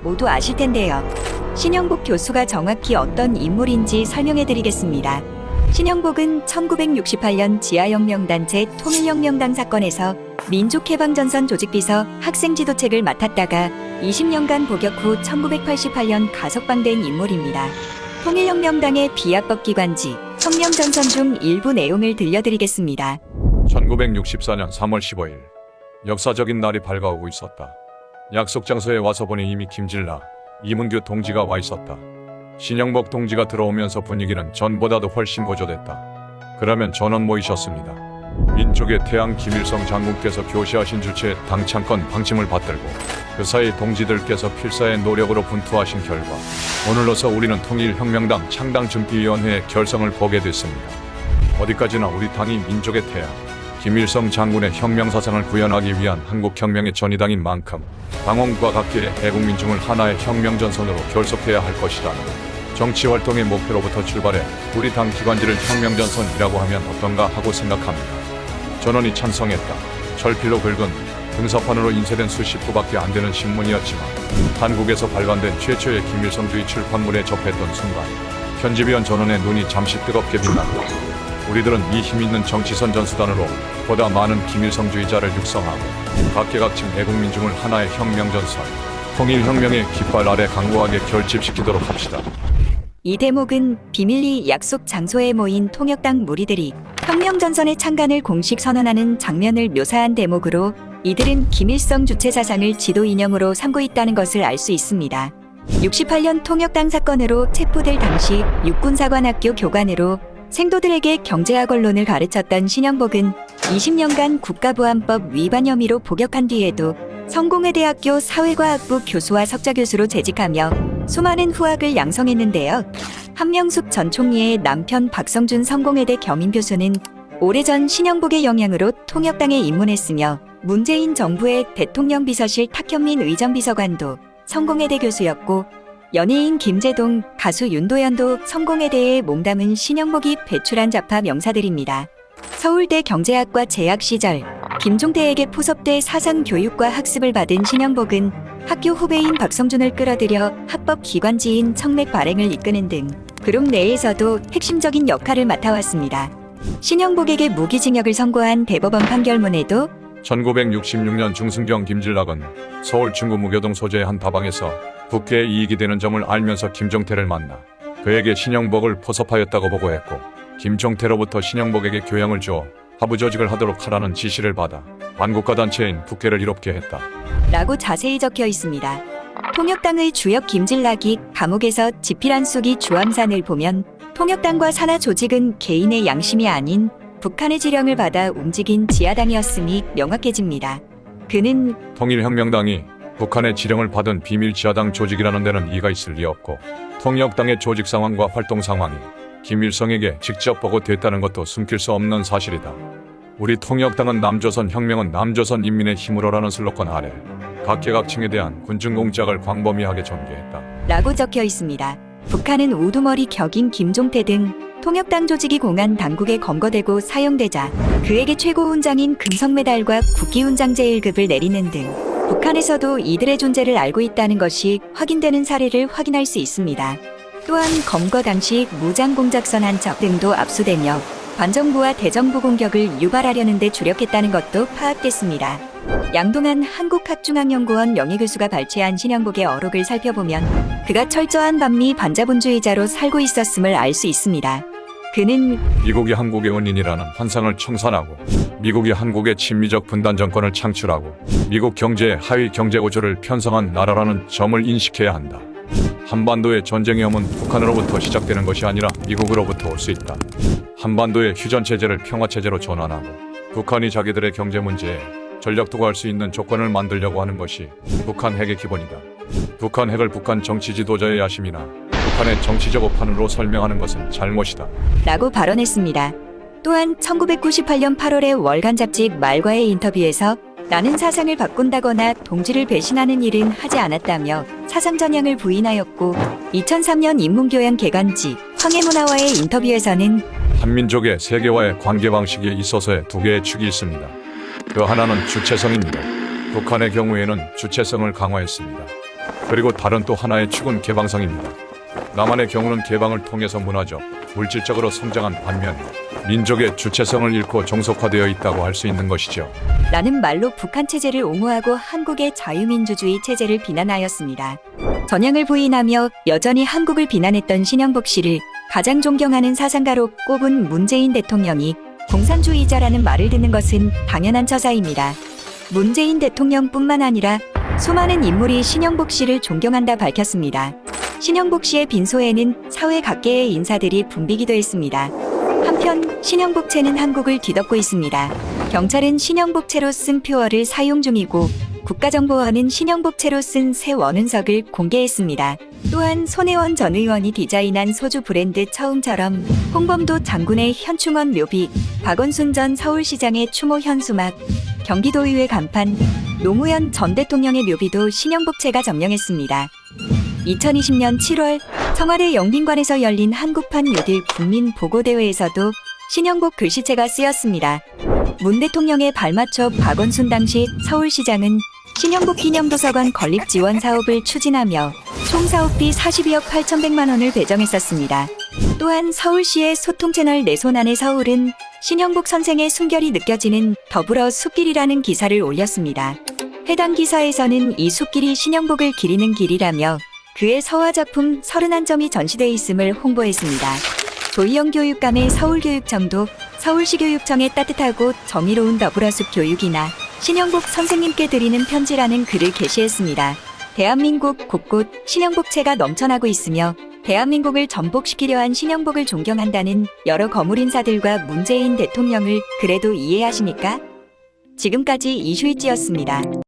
모두 아실 텐데요. 신영복 교수가 정확히 어떤 인물인지 설명해드리겠습니다. 신영복은 1968년 지하혁명단체 통일혁명당 사건에서 민족해방전선 조직비서 학생지도책을 맡았다가 20년간 복역 후 1988년 가석방된 인물입니다. 통일혁명당의 비합법 기관지 혁명전선 중 일부 내용을 들려드리겠습니다. 1964년 3월 15일 역사적인 날이 밝아오고 있었다. 약속 장소에 와서 보니 이미 김질라, 이문규 동지가 와 있었다. 신영복 동지가 들어오면서 분위기는 전보다도 훨씬 고조됐다. 그러면 전원 모이셨습니다. 민족의 태양 김일성 장군께서 교시하신 주체의 당창건 방침을 받들고 그 사이 동지들께서 필사의 노력으로 분투하신 결과 오늘로서 우리는 통일혁명당 창당준비위원회의 결성을 보게 됐습니다. 어디까지나 우리 당이 민족의 태양 김일성 장군의 혁명사상을 구현하기 위한 한국혁명의 전위당인 만큼 당원과 각계의 애국민중을 하나의 혁명전선으로 결속해야 할 것이다. 정치활동의 목표로부터 출발해 우리 당 기관지를 혁명전선이라고 하면 어떤가 하고 생각합니다. 전원이 찬성했다. 철필로 긁은 등사판으로 인쇄된 수십 부밖에 안 되는 신문이었지만 한국에서 발간된 최초의 김일성주의 출판물에 접했던 순간 편집위원 전원의 눈이 잠시 뜨겁게 빛났다. 우리들은 이 힘있는 정치선 전수단으로 보다 많은 김일성주의자를 육성하고 각계각층 애국민중을 하나의 혁명전선, 통일혁명의 깃발 아래 강고하게 결집시키도록 합시다. 이 대목은 비밀리 약속 장소에 모인 통역당 무리들이 혁명전선의 창간을 공식 선언하는 장면을 묘사한 대목으로 이들은 김일성 주체 사상을 지도 이념으로 삼고 있다는 것을 알 수 있습니다. 68년 통역당 사건으로 체포될 당시 육군사관학교 교관으로 생도들에게 경제학 언론을 가르쳤던 신영복은 20년간 국가보안법 위반 혐의로 복역한 뒤에도 성공회대학교 사회과학부 교수와 석좌교수로 재직하며 수많은 후학을 양성했는데요. 한명숙 전 총리의 남편 박성준 성공회대 겸임교수는 오래전 신영복의 영향으로 통역당에 입문했으며 문재인 정부의 대통령 비서실 탁현민 의전비서관도 성공회대 교수였고 연예인 김재동, 가수 윤도현도 성공회대에 몸담은 신영복이 배출한 좌파 명사들입니다. 서울대 경제학과 재학 시절 김종태에게 포섭대 사상교육과 학습을 받은 신영복은 학교 후배인 박성준을 끌어들여 합법 기관지인 청맥 발행을 이끄는 등 그룹 내에서도 핵심적인 역할을 맡아왔습니다. 신영복에게 무기징역을 선고한 대법원 판결문에도 1966년 중순경 김질락은 서울 중구 무교동 소재의 한 다방에서 국회에 이익이 되는 점을 알면서 김종태를 만나 그에게 신영복을 포섭하였다고 보고했고 김종태로부터 신영복에게 교양을 주어 하부 조직을 하도록 하라는 지시를 받아 반국가 단체인 국회를 이롭게 했다. 라고 자세히 적혀 있습니다. 통역당의 주역 김질락이 감옥에서 집필한 수기 주암산을 보면 통역당과 산하 조직은 개인의 양심이 아닌 북한의 지령을 받아 움직인 지하당이었음이 명확해집니다. 그는 통일혁명당이 북한의 지령을 받은 비밀 지하당 조직이라는 데는 이의가 있을 리 없고 통역당의 조직 상황과 활동 상황이 김일성에게 직접 보고됐다는 것도 숨길 수 없는 사실이다. 우리 통역당은 남조선 혁명은 남조선 인민의 힘으로라는 슬로건 아래 각계각층에 대한 군중 공작을 광범위하게 전개했다. 라고 적혀 있습니다. 북한은 우두머리 격인 김종태 등 통역당 조직이 공안 당국에 검거되고 사용되자 그에게 최고 훈장인 금성메달과 국기훈장 제1급을 내리는 등 북한에서도 이들의 존재를 알고 있다는 것이 확인되는 사례를 확인할 수 있습니다. 또한 검거 당시 무장공작선 한 척 등도 압수되며 반정부와 대정부 공격을 유발하려는 데 주력했다는 것도 파악됐습니다. 양동한 한국학중앙연구원 명예교수가 발췌한 신영복의 어록을 살펴보면 그가 철저한 반미 반자본주의자로 살고 있었음을 알 수 있습니다. 그는 미국이 한국의 원인이라는 환상을 청산하고 미국이 한국의 친미적 분단 정권을 창출하고 미국 경제의 하위 경제 구조를 편성한 나라라는 점을 인식해야 한다. 한반도의 전쟁의 엄은 북한으로부터 시작되는 것이 아니라 미국으로부터 올 수 있다. 한반도의 휴전체제를 평화체제로 전환하고 북한이 자기들의 경제 문제에 전력 투구할 수 있는 조건을 만들려고 하는 것이 북한 핵의 기본이다. 북한 핵을 북한 정치 지도자의 야심이나 북한의 정치적 오판으로 설명하는 것은 잘못이다. 라고 발언했습니다. 또한 1998년 8월에 월간 잡지 말과의 인터뷰에서 나는 사상을 바꾼다거나 동지를 배신하는 일은 하지 않았다며 사상 전향을 부인하였고 2003년 인문교양 개간지 황해문화와의 인터뷰에서는 한민족의 세계와의 관계 방식에 있어서의 두 개의 축이 있습니다. 그 하나는 주체성입니다. 북한의 경우에는 주체성을 강화했습니다. 그리고 다른 또 하나의 축은 개방성입니다. 남한의 경우는 개방을 통해서 문화적, 물질적으로 성장한 반면 민족의 주체성을 잃고 종속화되어 있다고 할 수 있는 것이죠. 라는 말로 북한 체제를 옹호하고 한국의 자유민주주의 체제를 비난하였습니다. 전향을 부인하며 여전히 한국을 비난했던 신영복 씨를 가장 존경하는 사상가로 꼽은 문재인 대통령이 공산주의자라는 말을 듣는 것은 당연한 처사입니다. 문재인 대통령뿐만 아니라 수많은 인물이 신영복 씨를 존경한다 밝혔습니다. 신영복 씨의 빈소에는 사회 각계의 인사들이 붐비기도 했습니다. 한편 신영복체는 한국을 뒤덮고 있습니다. 경찰은 신영복체로 쓴 표어를 사용 중이고 국가정보원은 신영복체로 쓴 새 원운석을 공개했습니다. 또한 손혜원 전 의원이 디자인한 소주 브랜드 처음처럼 홍범도 장군의 현충원 묘비, 박원순 전 서울시장의 추모 현수막, 경기도의회 간판, 노무현 전 대통령의 묘비도 신영복체가 점령했습니다. 2020년 7월 청와대 영빈관에서 열린 한국판 뉴딜 국민보고대회에서도 신영복 글씨체가 쓰였습니다. 문 대통령의 발맞춰 박원순 당시 서울시장은 신영복 기념도서관 건립 지원 사업을 추진하며 총 사업비 42억 8,100만 원을 배정했었습니다. 또한 서울시의 소통채널 내 손 안의 서울은 신영복 선생의 순결이 느껴지는 더불어 숲길이라는 기사를 올렸습니다. 해당 기사에서는 이 숲길이 신영복을 기리는 길이라며 그의 서화작품 31점이 전시돼 있음을 홍보했습니다. 조희영 교육감의 서울교육청도 서울시 교육청의 따뜻하고 정의로운 더불어숲 교육이나 신영복 선생님께 드리는 편지라는 글을 게시했습니다. 대한민국 곳곳 신영복체가 넘쳐나고 있으며 대한민국을 전복시키려 한 신영복을 존경한다는 여러 거물 인사들과 문재인 대통령을 그래도 이해하십니까? 지금까지 이슈이지였습니다.